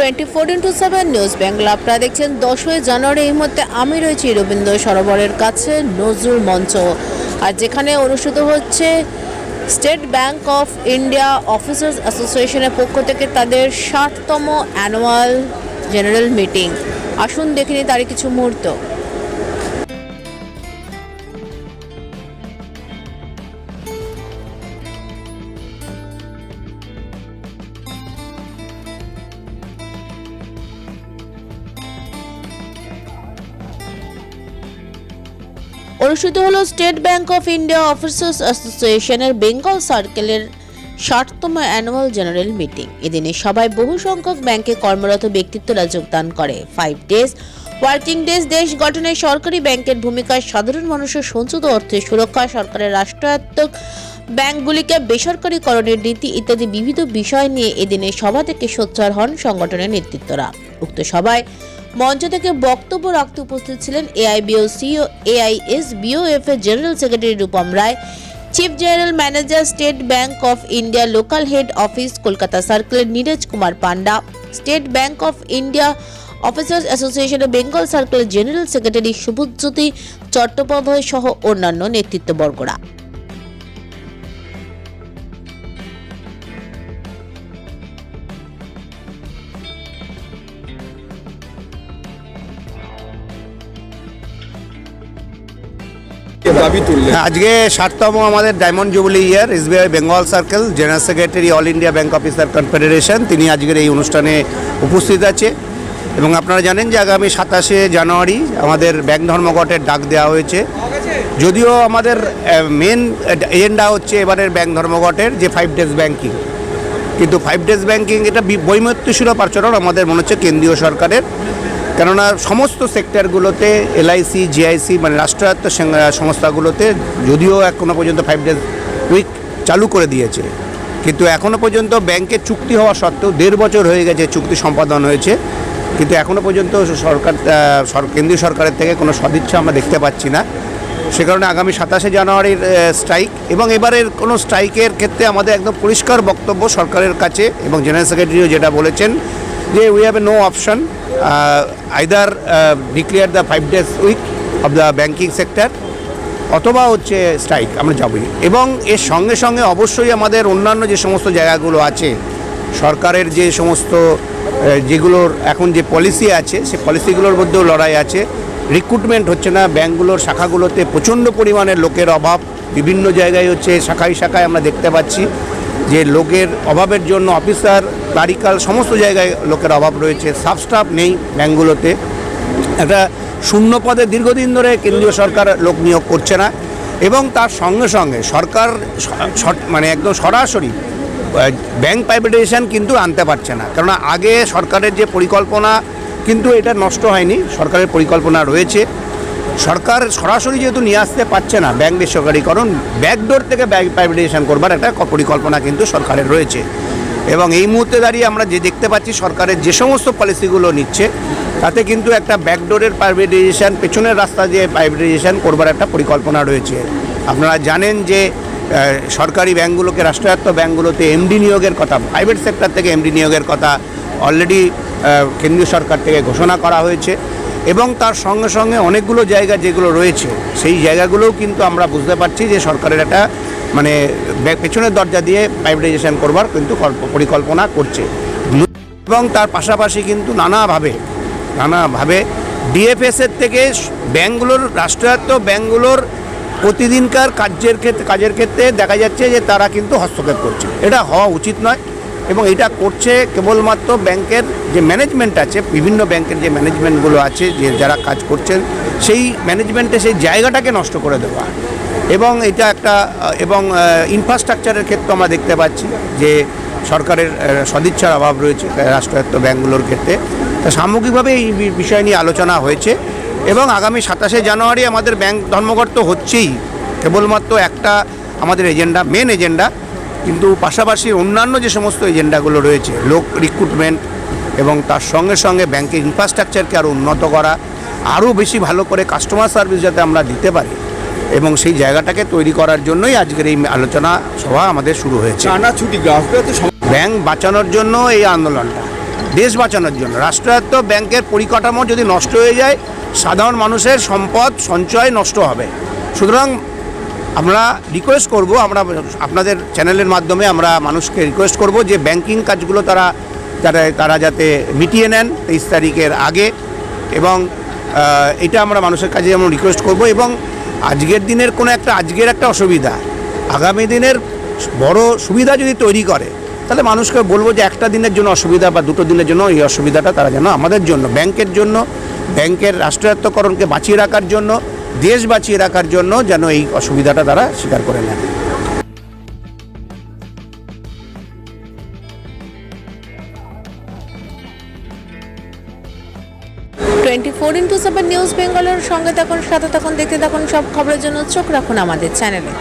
24x7 news Bangla. আপনারা দেখছেন 10 জানুয়ারি। এই মুহূর্তে আমি রয়েছি রবীন্দ্র সরোবরের কাছে নজরুল মঞ্চ, আর যেখানে অনুষ্ঠিত হচ্ছে state Bank of India officers অ্যাসোসিয়েশনের পক্ষ থেকে তাদের 60তম অ্যানুয়াল জেনারেল মিটিং। আসুন দেখে নিই তারই কিছু মুহূর্ত। অনুষ্ঠিত হলো state Bank of India officers অ্যাসোসিয়েশনের বেঙ্গল সার্কেলের 60তম অ্যানুয়াল জেনারেল মিটিং। এদিনে সভায় বহু সংখ্যক ব্যাংকে কর্মরত ব্যক্তিত্বরা যোগদান করে। 5 ডেজ ওয়ার্কিং ডেজ, দেশ গঠনে সরকারি ব্যাংকের ভূমিকা, সাধারণ মানুষের সঞ্চিত অর্থের সুরক্ষা, সরকারের রাষ্ট্রায়ত্ত ব্যাংকগুলিকে বেসরকারীকরণের নীতি ইত্যাদি বিবিধ বিষয় নিয়ে এদিনে সভা থেকে সোচ্চার হন সংগঠনের নেতৃত্বরা। উক্ত সভায় মঞ্চ থেকে বক্তব্য রাখতে উপস্থিত ছিলেন AISBOF এর general secretary Rupam Roy, chief general manager State Bank of India local head office Kolkata সার্কেলের Niraj Kumar Panda, State Bank of India officers অ্যাসোসিয়েশনের বেঙ্গল সার্কেলের জেনারেল সেক্রেটারি শুভজ্যোতি চট্টোপাধ্যায় সহ অন্যান্য নেতৃত্ববর্গরা। আজকে 60তম আমাদের diamond jubilee year SBI Bengal circle general secretary all India bank officer confederation তিনি আজকের এই অনুষ্ঠানে উপস্থিত আছে। এবং আপনারা জানেন যে আগামী 27শে জানুয়ারি আমাদের ব্যাংক ধর্মঘটের ডাক দেওয়া হয়েছে। যদিও আমাদের মেন এজেন্ডা হচ্ছে এবারের ব্যাংক ধর্মঘটের যে 5 ডেজ ব্যাংকিং, কিন্তু 5 ডেজ ব্যাংকিং এটা বৈমত্যসুলভ আচরণ আমাদের মনে হচ্ছে কেন্দ্রীয় সরকারের। কেননা সমস্ত সেক্টরগুলোতে LIC GIC মানে রাষ্ট্রায়ত্ত সংস্থাগুলোতে যদিও এখনও পর্যন্ত 5 ডেজ উইক চালু করে দিয়েছে, কিন্তু এখনও পর্যন্ত ব্যাংকের চুক্তি হওয়া সত্ত্বেও 1.5 বছর হয়ে গেছে চুক্তি সম্পাদন হয়েছে, কিন্তু এখনও পর্যন্ত কেন্দ্রীয় সরকারের থেকে কোনো সদিচ্ছা আমরা দেখতে পাচ্ছি না। সে কারণে আগামী 27শে জানুয়ারির স্ট্রাইক, এবং এবারের কোনো স্ট্রাইকের ক্ষেত্রে আমাদের একদম পরিষ্কার বক্তব্য সরকারের কাছে, এবং জেনারেল সেক্রেটারিও যেটা বলেছেন যে we have a no option, either declare the 5 days week of the banking sector অথবা হচ্ছে স্ট্রাইক আমরা যাবই। এবং এর সঙ্গে সঙ্গে অবশ্যই আমাদের অন্যান্য যে সমস্ত জায়গাগুলো আছে সরকারের যে সমস্ত যেগুলোর এখন যে পলিসি আছে সে পলিসিগুলোর মধ্যেও লড়াই আছে। রিক্রুটমেন্ট হচ্ছে না, ব্যাঙ্কগুলোর শাখাগুলোতে প্রচণ্ড পরিমাণে লোকের অভাব, বিভিন্ন জায়গায় হচ্ছে শাখায় শাখায় আমরা দেখতে পাচ্ছি যে লোকের অভাবের জন্য অফিসার ক্লারিক্যাল সমস্ত জায়গায় লোকের অভাব রয়েছে, সাব স্টাফ নেই ব্যাঙ্কগুলোতে। একটা শূন্য পদে দীর্ঘদিন ধরে কেন্দ্রীয় সরকার লোক নিয়োগ করছে না, এবং তার সঙ্গে সঙ্গে সরকার মানে একদম সরাসরি ব্যাংক প্রাইভেটাইজেশন কিন্তু আনতে পারছে না। কেননা আগে সরকারের যে পরিকল্পনা কিন্তু এটা নষ্ট হয়নি, সরকারের পরিকল্পনা রয়েছে। সরকার সরাসরি যেহেতু নিয়ে আসতে পারছে না ব্যাংক বেসরকারীকরণ, ব্যাকডোর থেকে ব্যাংক প্রাইভেটাইজেশন করবার একটা পরিকল্পনা কিন্তু সরকারের রয়েছে। এবং এই মুহূর্তে দাঁড়িয়ে আমরা যে দেখতে পাচ্ছি সরকারের যে সমস্ত পলিসিগুলো নিচ্ছে তাতে কিন্তু একটা ব্যাকডোরের প্রাইভেটাইজেশন, পেছনের রাস্তা দিয়ে প্রাইভেটাইজেশন করবার একটা পরিকল্পনা রয়েছে। আপনারা জানেন যে সরকারি ব্যাংকগুলোকে, রাষ্ট্রায়ত্ত ব্যাংকগুলোতে MD নিয়োগের কথা, প্রাইভেট সেক্টর থেকে MD নিয়োগের কথা অলরেডি কেন্দ্রীয় সরকার থেকে ঘোষণা করা হয়েছে। এবং তার সঙ্গে সঙ্গে অনেকগুলো জায়গা যেগুলো রয়েছে সেই জায়গাগুলোও কিন্তু আমরা বুঝতে পারছি যে সরকারের একটা মানে পেছনের দরজা দিয়ে প্রাইভেটাইজেশন করবার কিন্তু পরিকল্পনা করছে। এবং তার পাশাপাশি কিন্তু নানাভাবে DFS-এর থেকে ব্যাংকগুলোর, রাষ্ট্রায়ত্ত ব্যাংকগুলোর প্রতিদিনকার কাজের ক্ষেত্রে দেখা যাচ্ছে যে তারা কিন্তু হস্তক্ষেপ করছে। এটা হওয়া উচিত নয়, এবং এটা করছে কেবলমাত্র ব্যাংকের যে ম্যানেজমেন্ট আছে, বিভিন্ন ব্যাংকের যে ম্যানেজমেন্টগুলো আছে যে যারা কাজ করছেন সেই ম্যানেজমেন্টে সেই জায়গাটাকে নষ্ট করে দেওয়া। এবং এটা একটা, এবং ইনফ্রাস্ট্রাকচারের ক্ষেত্রে আমরা দেখতে পাচ্ছি যে সরকারের সদিচ্ছার অভাব রয়েছে রাষ্ট্রায়ত্ত ব্যাংকগুলোর ক্ষেত্রে। তা সামগ্রিকভাবে এই বিষয় নিয়ে আলোচনা হয়েছে। এবং আগামী 27শে জানুয়ারি আমাদের ব্যাংক ধর্মঘট তো হচ্ছেই, কেবলমাত্র একটা আমাদের এজেন্ডা, মেন এজেন্ডা, কিন্তু পাশাপাশি অন্যান্য যে সমস্ত এজেন্ডাগুলো রয়েছে, লোক রিক্রুটমেন্ট এবং তার সঙ্গে সঙ্গে ব্যাংকের ইনফ্রাস্ট্রাকচারকে আরও উন্নত করা, আরও বেশি ভালো করে কাস্টমার সার্ভিস যাতে আমরা দিতে পারি, এবং সেই জায়গাটাকে তৈরি করার জন্যই আজকের এই আলোচনা সভা আমাদের শুরু হয়েছে। ব্যাংক বাঁচানোর জন্য এই আন্দোলনটা দেশ বাঁচানোর জন্য। রাষ্ট্রায়ত্ত ব্যাংকের পরিকাঠামো যদি নষ্ট হয়ে যায়, সাধারণ মানুষের সম্পদ সঞ্চয় নষ্ট হবে। সুতরাং আমরা রিকোয়েস্ট করব, আমরা আপনাদের চ্যানেলের মাধ্যমে আমরা মানুষকে রিকোয়েস্ট করব যে ব্যাংকিং কাজগুলো তারা যাতে মিটিয়ে নেন 23 তারিখের আগে, এবং এটা আমরা মানুষের কাছে যেমন রিকোয়েস্ট করব। এবং আজকের একটা অসুবিধা আগামী দিনের বড় সুবিধা যদি তৈরি করে, তাহলে মানুষকে বলবো যে একটা দিনের জন্য অসুবিধা বা দুটো দিনের জন্য এই অসুবিধাটা তারা যেন আমাদের জন্য, ব্যাংকের জন্য, ব্যাংকের রাষ্ট্রায়ত্তকরণকে বাঁচিয়ে রাখার জন্য, দেশ বাঁচিয়ে রাখার জন্য যেন এই অসুবিধাটা তারা স্বীকার করে নেন। 24x7 নিউজ বেঙ্গলের সঙ্গে থাকুন, সাথে থাকুন, দেখতে থাকুন, সব খবরের জন্য চোখ রাখুন আমাদের চ্যানেলে।